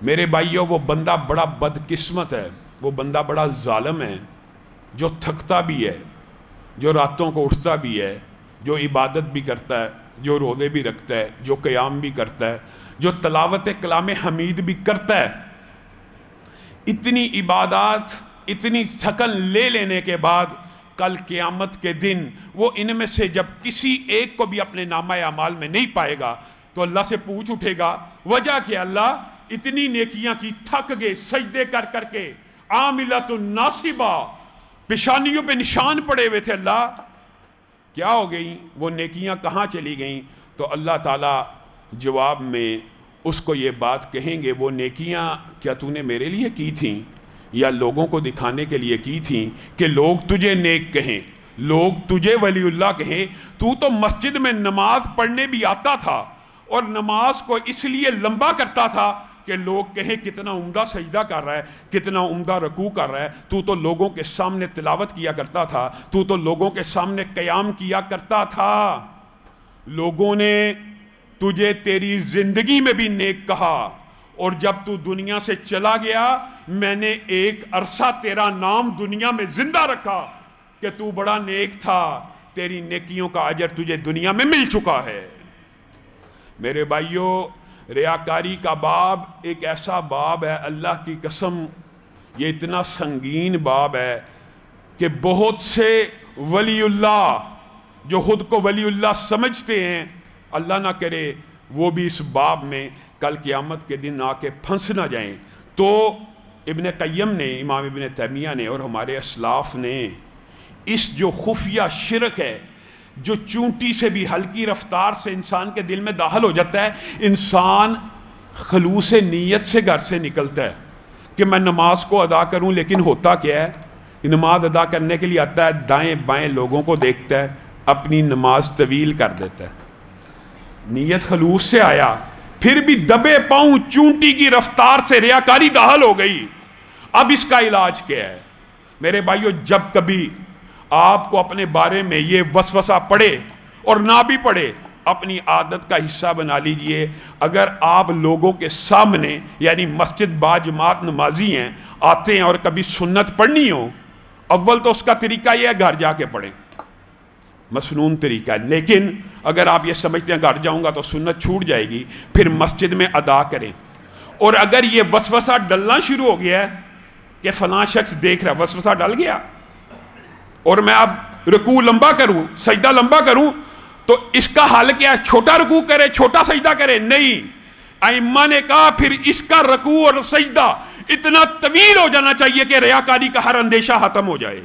میرے بھائیوں وہ بندہ بڑا بدقسمت ہے، وہ بندہ بڑا ظالم ہے جو تھکتا بھی ہے، جو راتوں کو اٹھتا بھی ہے، جو عبادت بھی کرتا ہے، جو روزے بھی رکھتا ہے، جو قیام بھی کرتا ہے، جو تلاوت کلام حمید بھی کرتا ہے۔ اتنی عبادات، اتنی تھکن لے لینے کے بعد کل قیامت کے دن وہ ان میں سے جب کسی ایک کو بھی اپنے نامہ اعمال میں نہیں پائے گا تو اللہ سے پوچھ اٹھے گا، وجہ کہ اللہ اتنی نیکیاں کی، تھک گئے سجدے کر کر کے، عاملۃ ناصبہ، پیشانیوں پہ نشان پڑے ہوئے تھے، اللہ کیا ہو گئیں؟ وہ نیکیاں کہاں چلی گئیں؟ تو اللہ تعالیٰ جواب میں اس کو یہ بات کہیں گے، وہ نیکیاں کیا تو نے میرے لیے کی تھیں یا لوگوں کو دکھانے کے لیے کی تھیں کہ لوگ تجھے نیک کہیں، لوگ تجھے ولی اللہ کہیں؟ تو مسجد میں نماز پڑھنے بھی آتا تھا اور نماز کو اس لیے لمبا کرتا تھا کہ لوگ کہیں کتنا عمدہ سجدہ کر رہا ہے، کتنا عمدہ رکوع کر رہا ہے۔ تو لوگوں کے سامنے تلاوت کیا کرتا تھا، تو لوگوں کے سامنے قیام کیا کرتا تھا، لوگوں نے تجھے تیری زندگی میں بھی نیک کہا، اور جب تو دنیا سے چلا گیا میں نے ایک عرصہ تیرا نام دنیا میں زندہ رکھا کہ تو بڑا نیک تھا، تیری نیکیوں کا اجر تجھے دنیا میں مل چکا ہے۔ میرے بھائیوں، ریاکاری کا باب ایک ایسا باب ہے، اللہ کی قسم یہ اتنا سنگین باب ہے کہ بہت سے ولی اللہ جو خود کو ولی اللہ سمجھتے ہیں، اللہ نہ کرے وہ بھی اس باب میں کل قیامت کے دن آ کے پھنس نہ جائیں۔ تو ابن قیم نے، امام ابن تیمیہ نے اور ہمارے اسلاف نے اس جو خفیہ شرک ہے، جو چونٹی سے بھی ہلکی رفتار سے انسان کے دل میں داخل ہو جاتا ہے، انسان خلوص نیت سے گھر سے نکلتا ہے کہ میں نماز کو ادا کروں، لیکن ہوتا کیا ہے؟ نماز ادا کرنے کے لیے آتا ہے، دائیں بائیں لوگوں کو دیکھتا ہے، اپنی نماز طویل کر دیتا ہے۔ نیت خلوص سے آیا، پھر بھی دبے پاؤں چونٹی کی رفتار سے ریاکاری داخل ہو گئی۔ اب اس کا علاج کیا ہے؟ میرے بھائیو، جب کبھی آپ کو اپنے بارے میں یہ وسوسہ پڑے اور نہ بھی پڑے، اپنی عادت کا حصہ بنا لیجئے۔ اگر آپ لوگوں کے سامنے، یعنی مسجد با جماعت نمازی ہیں، آتے ہیں اور کبھی سنت پڑھنی ہو، اول تو اس کا طریقہ یہ ہے گھر جا کے پڑھیں، مسنون طریقہ ہے۔ لیکن اگر آپ یہ سمجھتے ہیں گھر جاؤں گا تو سنت چھوٹ جائے گی، پھر مسجد میں ادا کریں۔ اور اگر یہ وسوسہ ڈلنا شروع ہو گیا ہے کہ فلاں شخص دیکھ رہا ہے، وسوسہ ڈل گیا اور میں اب رکوع لمبا کروں، سجدہ لمبا کروں، تو اس کا حل کیا ہے؟ چھوٹا رکوع کرے، چھوٹا سجدہ کرے؟ نہیں، ائمہ نے کہا پھر اس کا رکوع اور سجدہ اتنا طویل ہو جانا چاہیے کہ ریاکاری کا ہر اندیشہ ختم ہو جائے،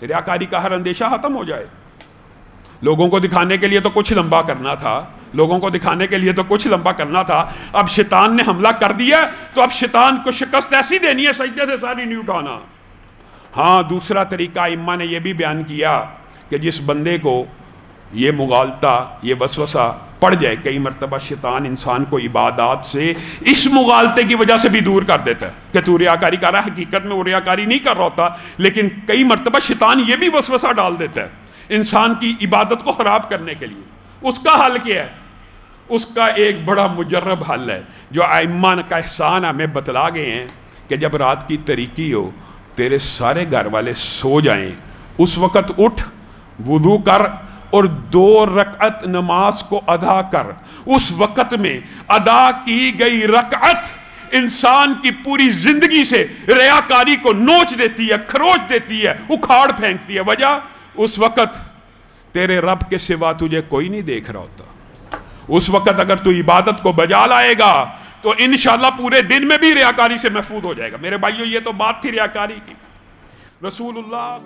ریاکاری کا ہر اندیشہ ختم ہو جائے۔ لوگوں کو دکھانے کے لیے تو کچھ لمبا کرنا تھا، لوگوں کو دکھانے کے لیے تو کچھ لمبا کرنا تھا، اب شیطان نے حملہ کر دیا تو اب شیطان کو شکست ایسی دینی ہے، سجدے سے ساری نہیں اٹھانا۔ ہاں، دوسرا طریقہ اماں نے یہ بھی بیان کیا کہ جس بندے کو یہ مغالطہ، یہ وسوسہ پڑ جائے، کئی مرتبہ شیطان انسان کو عبادات سے اس مغالطے کی وجہ سے بھی دور کر دیتا ہے کہ تو ریاکاری کر رہا ہے، حقیقت میں وہ ریاکاری نہیں کر رہا ہوتا، لیکن کئی مرتبہ شیطان یہ بھی وسوسہ ڈال دیتا ہے انسان کی عبادت کو خراب کرنے کے لیے۔ اس کا حل کیا ہے؟ اس کا ایک بڑا مجرب حل ہے جو ائمہ کا احسان ہمیں بتلا گئے ہیں کہ جب رات کی تاریکی ہو، تیرے سارے گھر والے سو جائیں، اس وقت اٹھ، وضو کر اور 2 رکعت نماز کو ادا کر۔ اس وقت میں ادا کی گئی رکعت انسان کی پوری زندگی سے ریاکاری کو نوچ دیتی ہے، کھروچ دیتی ہے، اکھاڑ پھینکتی ہے۔ وجہ، اس وقت تیرے رب کے سوا تجھے کوئی نہیں دیکھ رہا ہوتا۔ اس وقت اگر تو عبادت کو بجا لائے گا تو انشاءاللہ پورے دن میں بھی ریاکاری سے محفوظ ہو جائے گا۔ میرے بھائیو، یہ تو بات تھی ریاکاری کی۔ رسول اللہ